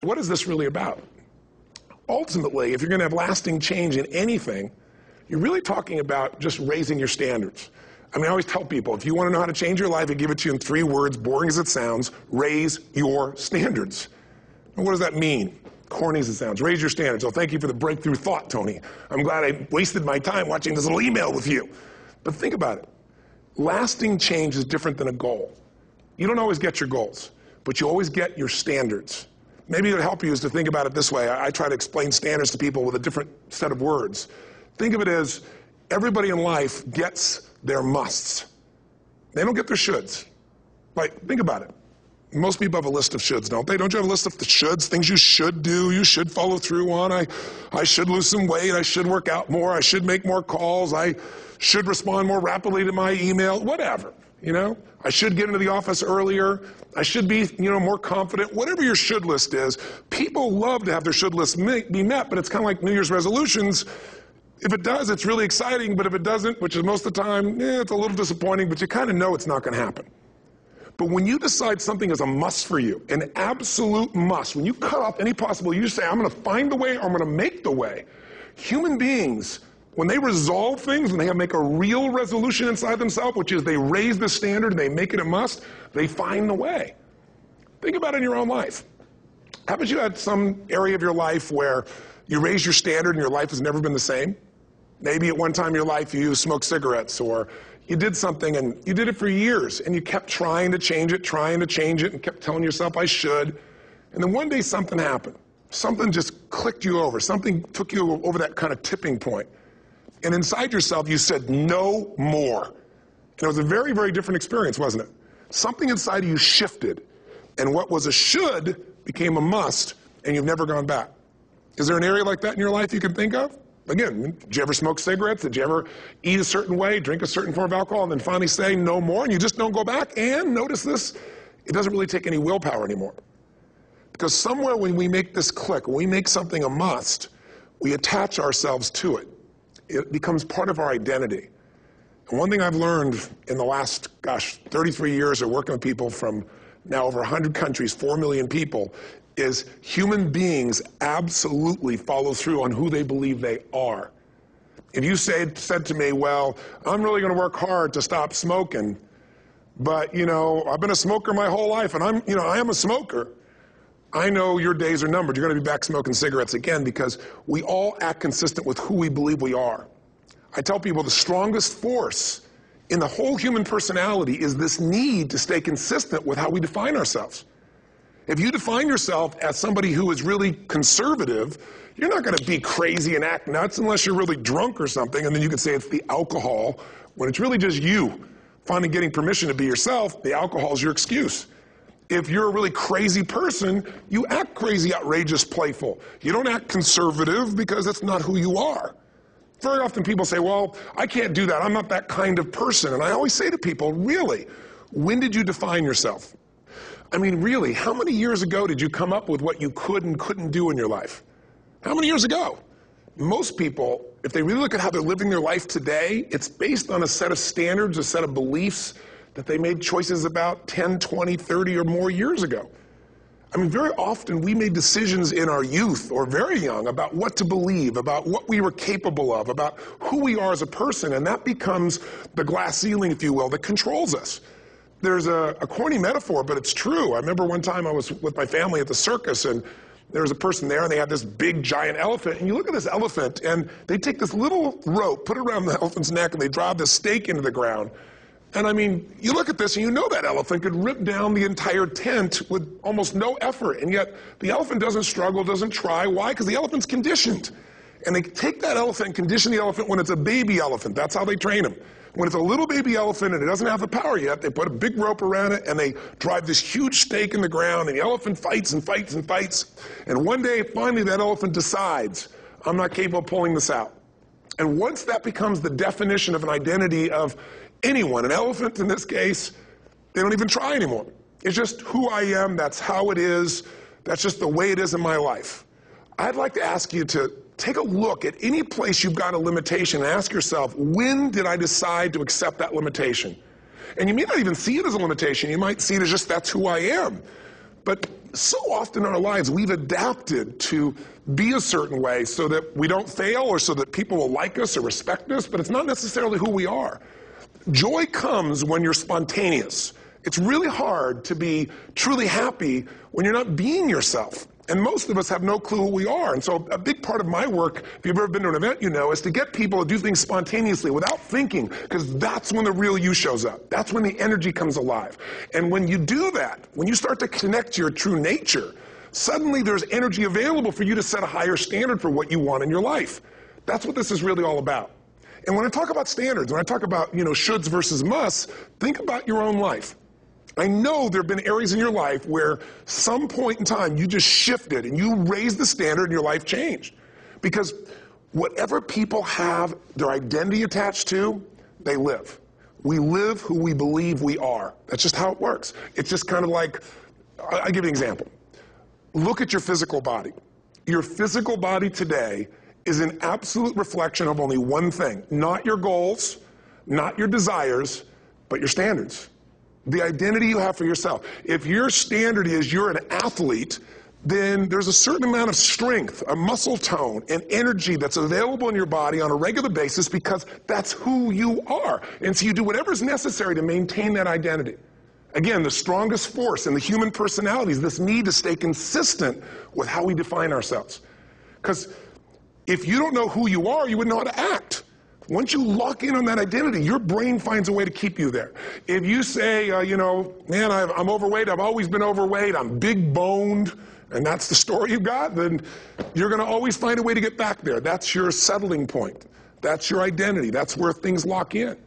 what is this really about? Ultimately, if you're going to have lasting change in anything, you're really talking about just raising your standards. I mean, I always tell people, if you want to know how to change your life, I give it to you in 3 words, boring as it sounds: raise your standards. And what does that mean? Corny as it sounds. Raise your standards. Oh, thank you for the breakthrough thought, Tony. I'm glad I wasted my time watching this little email with you. But think about it. Lasting change is different than a goal. You don't always get your goals, but you always get your standards. Maybe it would help you is to think about it this way. I try to explain standards to people with a different set of words. Think of it as everybody in life gets their musts. They don't get their shoulds. Like, think about it. Most people have a list of shoulds, don't they? Don't you have a list of the shoulds, things you should do, you should follow through on? I should lose some weight, I should work out more, I should make more calls, I should respond more rapidly to my email, whatever, you know? I should get into the office earlier, I should be, more confident. Whatever your should list is, people love to have their should list be met, but it's kind of like New Year's resolutions. If it does, it's really exciting, but if it doesn't, which is most of the time, it's a little disappointing, but you kind of know it's not going to happen. But when you decide something is a must for you, an absolute must, when you cut off any possible, you say, I'm going to find the way, or I'm going to make the way. Human beings, when they resolve things, when they make a real resolution inside themselves, which is they raise the standard and they make it a must, they find the way. Think about it in your own life. Haven't you had some area of your life where you raise your standard and your life has never been the same? Maybe at one time in your life you smoked cigarettes, or you did something and you did it for years and you kept trying to change it, and kept telling yourself, I should. And then one day something happened. Something just clicked you over. Something took you over that kind of tipping point. And inside yourself you said, no more. And it was a very, very different experience, wasn't it? Something inside of you shifted. And what was a should became a must, and you've never gone back. Is there an area like that in your life you can think of? Again, did you ever smoke cigarettes? Did you ever eat a certain way, drink a certain form of alcohol, and then finally say no more, and you just don't go back? And notice this, it doesn't really take any willpower anymore. Because somewhere when we make this click, when we make something a must, we attach ourselves to it. It becomes part of our identity. And one thing I've learned in the last, 33 years of working with people from now over 100 countries, 4 million people, is human beings absolutely follow through on who they believe they are. If you said to me, well, I'm really going to work hard to stop smoking, but, I've been a smoker my whole life, and I am a smoker. I know your days are numbered. You're going to be back smoking cigarettes again, because we all act consistent with who we believe we are. I tell people the strongest force in the whole human personality is this need to stay consistent with how we define ourselves. If you define yourself as somebody who is really conservative, you're not going to be crazy and act nuts unless you're really drunk or something, and then you can say it's the alcohol, when it's really just you finally getting permission to be yourself. The alcohol is your excuse. If you're a really crazy person, you act crazy, outrageous, playful. You don't act conservative because that's not who you are. Very often people say, well, I can't do that. I'm not that kind of person. And I always say to people, really, when did you define yourself? I mean, really, how many years ago did you come up with what you could and couldn't do in your life? How many years ago? Most people, if they really look at how they're living their life today, it's based on a set of standards, a set of beliefs that they made choices about 10, 20, 30 or more years ago. I mean, very often we made decisions in our youth or very young about what to believe, about what we were capable of, about who we are as a person, and that becomes the glass ceiling, if you will, that controls us. There's a corny metaphor, but it's true. I remember one time I was with my family at the circus, and there was a person there, and they had this big, giant elephant. And you look at this elephant, and they take this little rope, put it around the elephant's neck, and they drive this stake into the ground. And I mean, you look at this, and you know that elephant could rip down the entire tent with almost no effort. And yet, the elephant doesn't struggle, doesn't try. Why? Because the elephant's conditioned. And they take that elephant and condition the elephant when it's a baby elephant. That's how they train him. When it's a little baby elephant and it doesn't have the power yet, they put a big rope around it and they drive this huge stake in the ground, and the elephant fights and fights and fights. And one day, finally, that elephant decides, I'm not capable of pulling this out. And once that becomes the definition of an identity of anyone, an elephant in this case, they don't even try anymore. It's just who I am, that's how it is, that's just the way it is in my life. I'd like to ask you to take a look at any place you've got a limitation and ask yourself, when did I decide to accept that limitation? And you may not even see it as a limitation. You might see it as just that's who I am. But so often in our lives, we've adapted to be a certain way so that we don't fail or so that people will like us or respect us, but it's not necessarily who we are. Joy comes when you're spontaneous. It's really hard to be truly happy when you're not being yourself. And most of us have no clue who we are. And so a big part of my work, if you've ever been to an event, you know, is to get people to do things spontaneously without thinking, because that's when the real you shows up. That's when the energy comes alive. And when you do that, when you start to connect to your true nature, suddenly there's energy available for you to set a higher standard for what you want in your life. That's what this is really all about. And when I talk about standards, when I talk about, shoulds versus musts, think about your own life. I know there have been areas in your life where some point in time you just shifted and you raised the standard and your life changed. Because whatever people have their identity attached to, they live. We live who we believe we are. That's just how it works. It's just kind of like, I'll give you an example. Look at your physical body. Your physical body today is an absolute reflection of only one thing. Not your goals, not your desires, but your standards. The identity you have for yourself. If your standard is you're an athlete, then there's a certain amount of strength, a muscle tone, and energy that's available in your body on a regular basis because that's who you are. And so you do whatever's necessary to maintain that identity. Again, the strongest force in the human personality is this need to stay consistent with how we define ourselves. Because if you don't know who you are, you wouldn't know how to act. Once you lock in on that identity, your brain finds a way to keep you there. If you say, man, I'm overweight, I've always been overweight, I'm big boned, and that's the story you got, then you're going to always find a way to get back there. That's your settling point. That's your identity. That's where things lock in.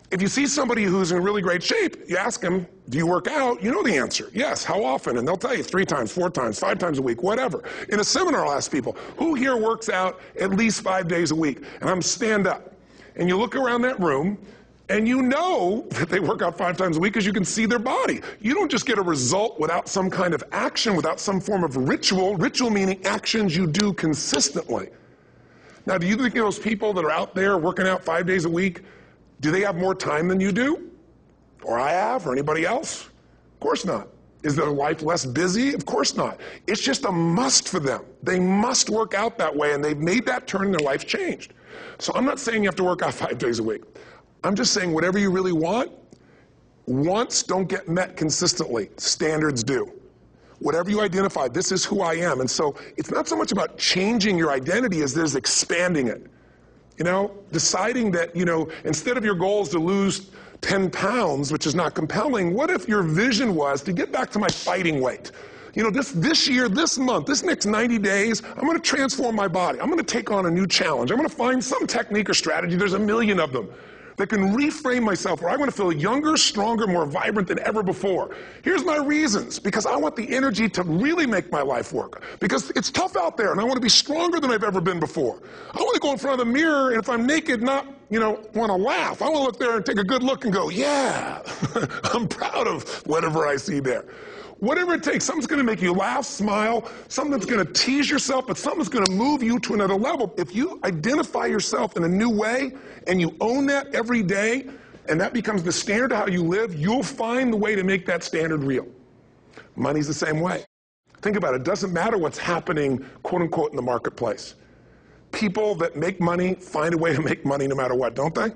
If you see somebody who's in really great shape, you ask them, do you work out? You know the answer. Yes. How often? And they'll tell you 3 times, 4 times, 5 times a week, whatever. In a seminar, I'll ask people, who here works out at least 5 days a week? And I'm stand up. And you look around that room, and you know that they work out 5 times a week because you can see their body. You don't just get a result without some kind of action, without some form of ritual. Ritual meaning actions you do consistently. Now, do you think those people that are out there working out 5 days a week, do they have more time than you do? Or I have, or anybody else? Of course not. Is their life less busy? Of course not. It's just a must for them. They must work out that way, and they've made that turn and their life's changed. So I'm not saying you have to work out 5 days a week. I'm just saying whatever you really want, wants don't get met consistently. Standards do. Whatever you identify, this is who I am. And so it's not so much about changing your identity as it is expanding it. Deciding that, instead of your goal is to lose 10 pounds, which is not compelling, what if your vision was to get back to my fighting weight? This year, this month, this next 90 days, I'm going to transform my body. I'm going to take on a new challenge. I'm going to find some technique or strategy, there's a million of them, that can reframe myself where I'm going to feel younger, stronger, more vibrant than ever before. Here's my reasons. Because I want the energy to really make my life work. Because it's tough out there, and I want to be stronger than I've ever been before. I want to go in front of the mirror, and if I'm naked, not, want to laugh. I want to look there and take a good look and go, yeah, I'm proud of whatever I see there. Whatever it takes, something's going to make you laugh, smile, something that's going to tease yourself, but something that's going to move you to another level. If you identify yourself in a new way and you own that every day, and that becomes the standard of how you live, you'll find the way to make that standard real. Money's the same way. Think about it. It doesn't matter what's happening, quote unquote, in the marketplace. People that make money find a way to make money no matter what, don't they?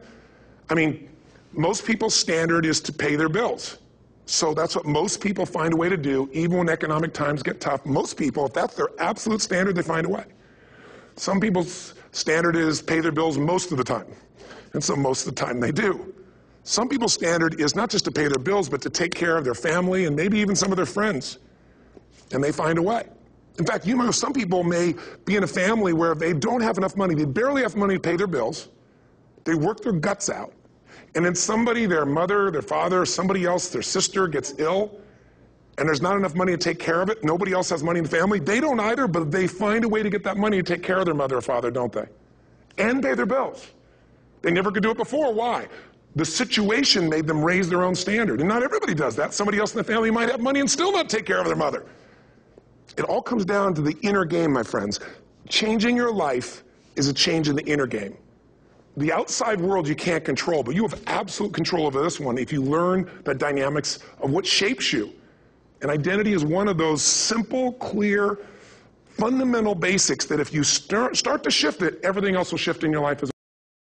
I mean, most people's standard is to pay their bills. So that's what most people find a way to do, even when economic times get tough. Most people, if that's their absolute standard, they find a way. Some people's standard is pay their bills most of the time. And so most of the time they do. Some people's standard is not just to pay their bills, but to take care of their family and maybe even some of their friends. And they find a way. In fact, some people may be in a family where they don't have enough money. They barely have money to pay their bills. They work their guts out. And then somebody, their mother, their father, somebody else, their sister gets ill, and there's not enough money to take care of it. Nobody else has money in the family. They don't either, but they find a way to get that money to take care of their mother or father, don't they? And pay their bills. They never could do it before. Why? The situation made them raise their own standard. And not everybody does that. Somebody else in the family might have money and still not take care of their mother. It all comes down to the inner game, my friends. Changing your life is a change in the inner game. The outside world you can't control, but you have absolute control over this one if you learn the dynamics of what shapes you. And identity is one of those simple, clear, fundamental basics that if you start to shift it, everything else will shift in your life as